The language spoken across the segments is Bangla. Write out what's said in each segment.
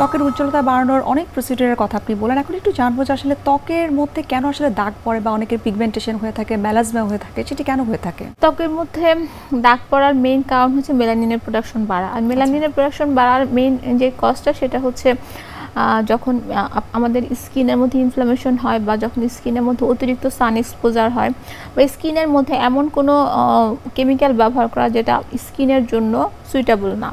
ত্বকের উজ্জ্বলতা বাড়ানোর অনেক প্রসিডিউরের কথা আপনি বলেন, এখন একটু জানবো যে আসলে ত্বকের মধ্যে কেন আসলে দাগ পড়ে বা অনেকের পিগমেন্টেশন হয়ে থাকে, মেলাজমা হয়ে থাকে, সেটি কেন হয়ে থাকে? ত্বকের মধ্যে দাগ পড়ার মেইন কারণ হচ্ছে মেলানিনের প্রোডাকশন বাড়া। আর মেলানিনের প্রোডাকশন বাড়ার মেইন যে কজটা সেটা হচ্ছে যখন আমাদের স্কিনের মধ্যে ইনফ্লামেশন হয় বা যখন স্কিনের মধ্যে অতিরিক্ত সান এক্সপোজার হয় বা স্কিনের মধ্যে এমন কোনো কেমিক্যাল ব্যবহার করা যেটা স্কিনের জন্য সুইটেবল না।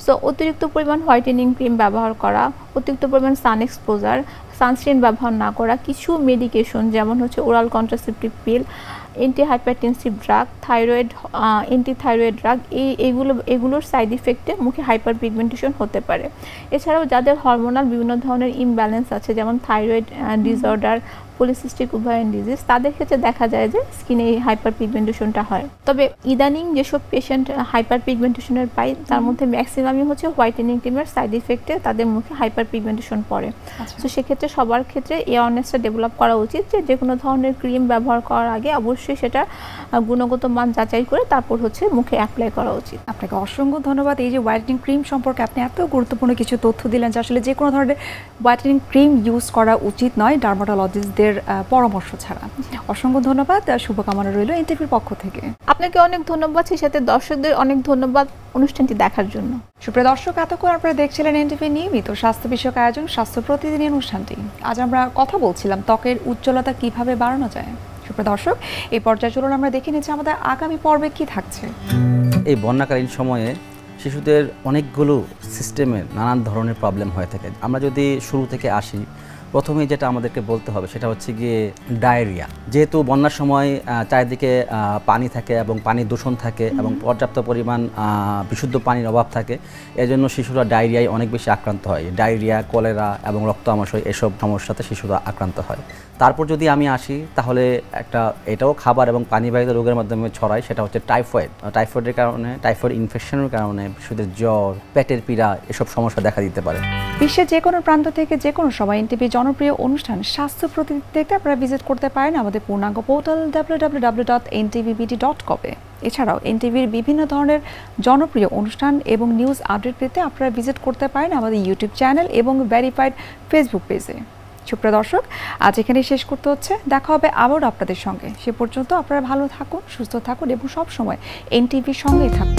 সো অতিরিক্ত পরিমাণ হোয়াইটেনিং ক্রিম ব্যবহার করা, অতিরিক্ত পরিমাণ সান এক্সপোজার, সানস্ক্রিন ব্যবহার না করা, কিছু মেডিকেশন যেমন হচ্ছে oral contraceptive pill, anti hypertensive drug, thyroid anti thyroid drug, এগুলোর সাইড ইফেক্টে মুখে হাইপার পিগমেন্টেশন হতে পারে। এছাড়াও যাদের হরমোনাল বিভিন্ন ধরনের ইমব্যালেন্স আছে, যেমন thyroid disorder, polycystic ovarian disease, তাদের ক্ষেত্রে দেখা যায় যে স্কিনে এই হাইপার পিগমেন্টেশনটা হয়। তবে ইদানিং যেসব পেশেন্ট হাইপার পিগমেন্টেশনের পাই তার মধ্যে ম্যাক্সিমামই হচ্ছে হোয়াইটেনিং ক্রিমের সাইড ইফেক্টে তাদের মুখে হাইপার পিগমেন্টেশন পড়ে। তো সেক্ষেত্রে সবার ক্ষেত্রে অ্যাওয়ারনেসটা ডেভেলপ করা উচিত যে কোনো ধরনের ক্রিম ব্যবহার করার আগে অবশ্যই সেটা গুণগত মান যাচাই করে তারপর হচ্ছে মুখে অ্যাপ্লাই করা উচিত। আপনাকে অসংখ্য ধন্যবাদ। এই যে হোয়াইটেনিং ক্রিম সম্পর্কে আপনি এত গুরুত্বপূর্ণ কিছু তথ্য দিলেন যে আসলে যে কোনো ধরনের হোয়াইটেনিং ক্রিম ইউজ করা উচিত নয় ডার্মাটোলজিস্টদের পরামর্শ ছাড়া। অসংখ্য ধন্যবাদ, শুভকামনা রইল এনটিভির পক্ষ থেকে। আপনাকে অনেক ধন্যবাদ, সেই সাথে দর্শকদের অনেক ধন্যবাদ অনুষ্ঠানটি দেখার জন্য। সুপ্রিয় দর্শক, এতক্ষণ আপনারা দেখছিলেন এনটিভি নিয়মিত স্বাস্থ্য বিষয়ক আয়োজন স্বাস্থ্য প্রতিদিন অনুষ্ঠানটি। আজ আমরা কথা বলছিলাম ত্বকের উজ্জ্বলতা কিভাবে বাড়ানো যায়। সুপ্রিয় দর্শক, এই পর্যায়ে চলুন আমরা দেখে নিচ্ছি আমাদের আগামী পর্বে কি থাকছে। এই বন্যাকালীন সময়ে শিশুদের অনেকগুলো সিস্টেমের নানান ধরনের প্রবলেম হয়ে থাকে। আমরা যদি শুরু থেকে আসি, প্রথমেই যেটা আমাদেরকে বলতে হবে সেটা হচ্ছে গিয়ে ডায়রিয়া। যেহেতু বন্যার সময় চারিদিকে পানি থাকে এবং পানি দূষণ থাকে এবং পর্যাপ্ত পরিমাণ বিশুদ্ধ পানির অভাব থাকে, এজন্য শিশুরা ডায়রিয়ায় অনেক বেশি আক্রান্ত হয়। ডায়রিয়া, কলেরা এবং রক্ত আমাশয় এসব সমস্যাতে শিশুরা আক্রান্ত হয়। তারপর যদি আমি আসি, তাহলে এটাও খাবার এবং পানিবাহিত রোগের মাধ্যমে ছড়ায়, সেটা হচ্ছে টাইফয়েড। টাইফয়েডের কারণে, টাইফয়েড ইনফেকশনের কারণে শিশুদের জ্বর, পেটের পীড়া এসব সমস্যা দেখা দিতে পারে। বিশ্বের যে কোনো প্রান্ত থেকে যে কোনো সময় এনটিভি জনপ্রিয় অনুষ্ঠান স্বাস্থ্য প্রতিদিন দেখতে আপনারা ভিজিট করতে পারেন আমাদের পূর্ণাঙ্গ পোর্টাল www.ntvbt.com। এছাড়াও এনটিভির বিভিন্ন ধরনের জনপ্রিয় অনুষ্ঠান এবং নিউজ আপডেট পেতে আপনারা ভিজিট করতে পারেন আমাদের ইউটিউব চ্যানেল এবং ভেরিফাইড ফেসবুক পেজে। সুপ্রিয় দর্শক, আজ এখানেই শেষ করতে হচ্ছে। দেখা হবে আবারও আপনাদের সঙ্গে। সে পর্যন্ত আপনারা ভালো থাকুন, সুস্থ থাকুন এবং সবসময় এনটিভির সঙ্গেই থাকুন।